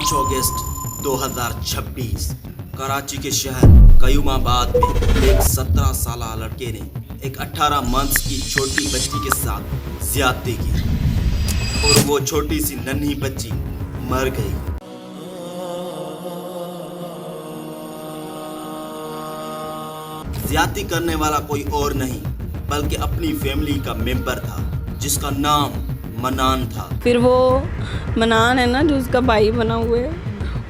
5 अगस्त 2026 कराची के शहर कयूमाबाद में एक 17 साल लड़के ने एक 18 मंथ्स की छोटी बच्ची के साथ ज्यादती की और वो छोटी सी नन्ही बच्ची मर गई। ज्यादती करने वाला कोई और नहीं बल्कि अपनी फैमिली का मेंबर था जिसका नाम मनान था। फिर वो मनान है ना जो उसका भाई बना हुआ है,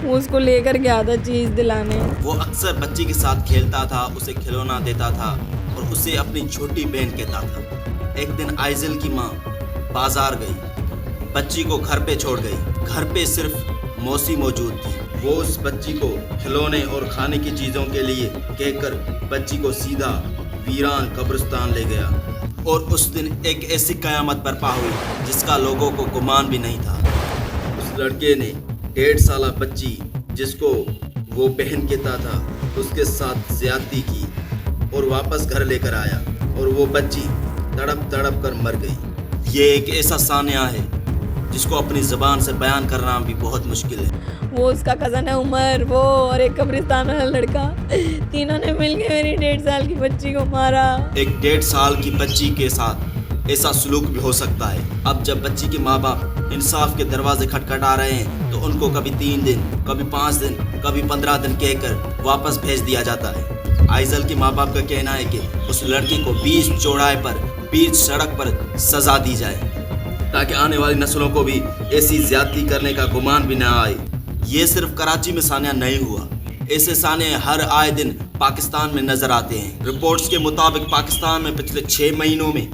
वो उसको लेकर गया था चीज़ दिलाने। वो अक्सर बच्ची के साथ खेलता था, उसे खिलौना देता था और उसे अपनी छोटी बहन कहता था। एक दिन आइजल की माँ बाजार गई, बच्ची को घर पे छोड़ गई। घर पे सिर्फ मौसी मौजूद थी। वो उस बच्ची को खिलौने और खाने की चीज़ों के लिए कहकर बच्ची को सीधा वीरान कब्रिस्तान ले गया और उस दिन एक ऐसी कयामत बर्पा हुई जिसका लोगों को गुमान भी नहीं था। उस लड़के ने 1.5 साल बच्ची जिसको वो बहन कहता था उसके साथ ज्यादती की और वापस घर लेकर आया और वो बच्ची तड़प तड़प कर मर गई। ये एक ऐसा सानिया है जिसको अपनी ज़बान से बयान करना भी बहुत मुश्किल है। वो उसका कज़न है उमर, वो और एक कब्रिस्तान वाला लड़का, तीनों ने मिलकर मेरी 1.5 साल की बच्ची को मारा। एक 1.5 साल की बच्ची के साथ ऐसा सलूक भी हो सकता है। अब जब बच्ची के माँ बाप इंसाफ के दरवाजे खटखटा रहे हैं तो उनको कभी 3 दिन, कभी 5 दिन, कभी 15 दिन कहकर वापस भेज दिया जाता है। आइजल के माँ बाप का कहना है कि उस लड़की को बीच चौराहे पर, बीच सड़क पर सजा दी जाए ताकि आने वाली नस्लों को भी ऐसी ज्यादती करने का गुमान भी न आए। ये सिर्फ कराची में सानिया नहीं हुआ, ऐसे सानिया हर आए दिन पाकिस्तान में नजर आते हैं। रिपोर्ट्स के मुताबिक पाकिस्तान में पिछले 6 महीनों में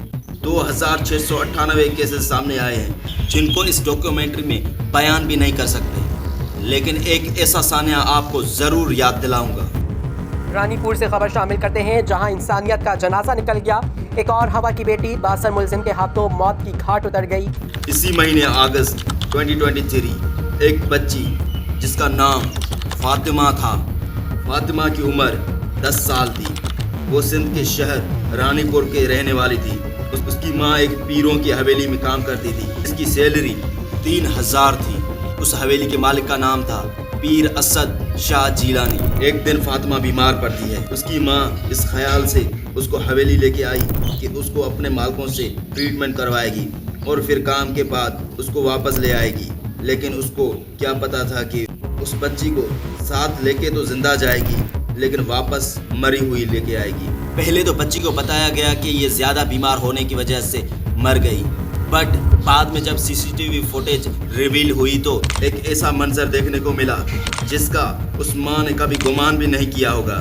2698 केसेस सामने आए हैं जिनको इस डॉक्यूमेंट्री में बयान भी नहीं कर सकते, लेकिन एक ऐसा सानिया आपको ज़रूर याद दिलाऊंगा। रानीपुर से खबर शामिल करते हैं जहां इंसानियत का जनाजा निकल गया। एक और हवा की बेटी बासर मुलजिम के हाथों मौत की घाट उतर गई। इसी महीने अगस्त 2023 एक बच्ची जिसका नाम फातिमा था, फातिमा की उम्र 10 साल थी। वो सिंध के शहर रानीपुर के रहने वाली थी। उसकी माँ एक पीरों की हवेली में काम करती थी। इसकी सैलरी 3000 थी। उस हवेली के मालिक का नाम था पीर असद शाह जीलानी। एक दिन फातिमा बीमार पड़ती है। उसकी माँ इस ख्याल से उसको हवेली लेके आई कि उसको अपने मालकों से ट्रीटमेंट करवाएगी और फिर काम के बाद उसको वापस ले आएगी। लेकिन उसको क्या पता था कि उस बच्ची को साथ लेके तो जिंदा जाएगी लेकिन वापस मरी हुई लेके आएगी। पहले तो बच्ची को बताया गया कि ये ज़्यादा बीमार होने की वजह से मर गई, बट बाद में जब सीसीटीवी फुटेज रिवील हुई तो एक ऐसा मंजर देखने को मिला जिसका उस माँ ने कभी गुमान भी नहीं किया होगा।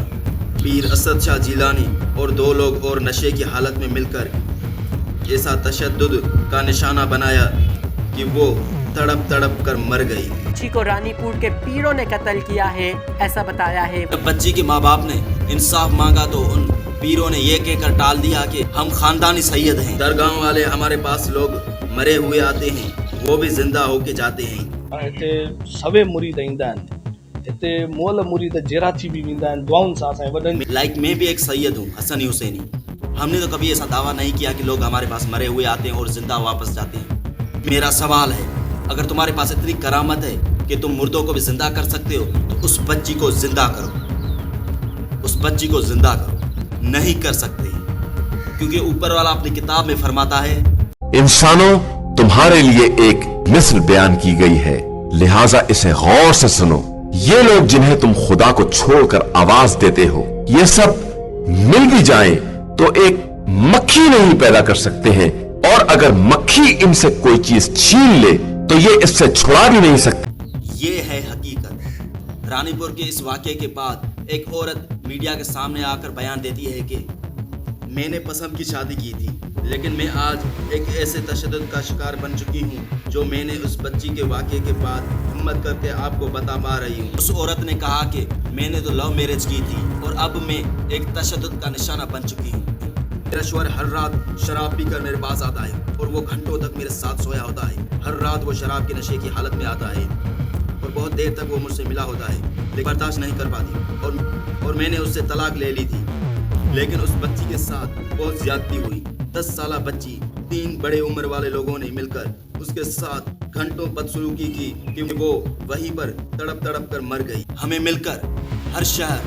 पीर असद शाह जीलानी और 2 लोग और नशे की हालत में मिलकर ऐसा तशद्दुद का निशाना बनाया कि वो तड़प तड़प कर मर गई। बच्ची को रानीपुर के पीरों ने कत्ल किया है, ऐसा बताया है। जब बच्ची के माँ बाप ने इंसाफ मांगा तो उन पीरों ने ये कहकर टाल दिया कि हम खानदानी सैयद हैं। दरगाह वाले हमारे पास लोग मरे हुए आते हैं, वो भी जिंदा होके जाते हैं। हिते सवे मुरीद ईंदा आहिनि, हिते मोल मुरीद जहिड़ा थी बि वेंदा आहिनि दुआउनि सां असांजे वॾनि। लाइक मैं भी एक सैयद हूँ, हसन हुसैनी। हमने तो कभी ऐसा दावा नहीं किया कि लोग हमारे पास मरे हुए आते हैं और जिंदा वापस जाते हैं। मेरा सवाल है, अगर तुम्हारे पास इतनी करामत है कि तुम मुर्दों को भी जिंदा कर सकते हो तो उस बच्ची को जिंदा करो, उस बच्ची को जिंदा करो। नहीं कर सकते क्योंकि ऊपर वाला अपनी किताब में फरमाता है, इंसानों तुम्हारे लिए एक मिस्र बयान की गई है, लिहाजा इसे गौर से सुनो। ये लोग जिन्हें तुम खुदा को छोड़कर आवाज देते हो, ये सब मिल भी जाएं तो एक मक्खी नहीं पैदा कर सकते हैं, और अगर मक्खी इनसे कोई चीज छीन ले तो ये इससे छुड़ा भी नहीं सकते। ये है हकीकत। रानीपुर के इस वाक़े के बाद एक औरत मीडिया के सामने आकर बयान देती है कि मैंने पसंद की शादी की थी लेकिन मैं आज एक ऐसे तशद्दुद का शिकार बन चुकी हूँ जो मैंने उस बच्ची के वाक़े के बाद हिम्मत करके आपको बता पा रही हूँ। उस औरत ने कहा कि मैंने तो लव मैरिज की थी और अब मैं एक तशद्दुद का निशाना बन चुकी हूँ। मेरा शौहर हर रात शराब पीकर मेरे पास आता है और वो घंटों तक मेरे साथ सोया होता है। हर रात वो शराब के नशे की हालत में आता है और बहुत देर तक वो मुझसे मिला होता है लेकिन बर्दाश्त नहीं कर पाती और मैंने उससे तलाक ले ली थी। लेकिन उस बच्ची के साथ बहुत ज्यादती हुई। 10 साल बच्ची 3 बड़े उम्र वाले लोगों ने मिलकर उसके साथ घंटों बदसलूकी की कि वो वहीं पर तड़प तड़प कर मर गई। हमें मिलकर हर शहर,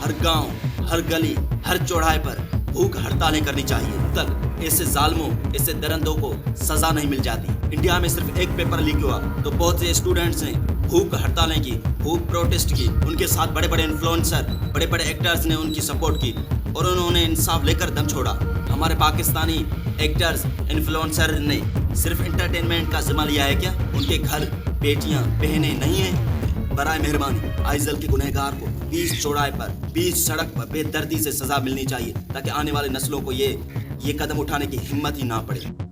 हर गांव, हर गली, हर चौराहे पर भूख हड़तालें करनी चाहिए। तक ऐसे जालिमों, ऐसे दरिंदों को सजा नहीं मिल जाती। इंडिया में सिर्फ एक पेपर लीक हुआ तो बहुत से स्टूडेंट्स ने भूख हड़तालें की, भूख प्रोटेस्ट की। उनके साथ बड़े बड़े इन्फ्लुएंसर, बड़े बड़े एक्टर्स ने उनकी सपोर्ट की और उन्होंने इंसाफ लेकर दम छोड़ा। हमारे पाकिस्तानी एक्टर्स, इन्फ्लुएंसर ने सिर्फ एंटरटेनमेंट का जिम्मा लिया है क्या? उनके घर, बेटियां, बहनें नहीं हैं? बराए मेहरबानी आइजल के गुनहगार को बीच चौराहे पर, बीच सड़क पर बेदर्दी से सजा मिलनी चाहिए ताकि आने वाली नस्लों को ये कदम उठाने की हिम्मत ही ना पड़े।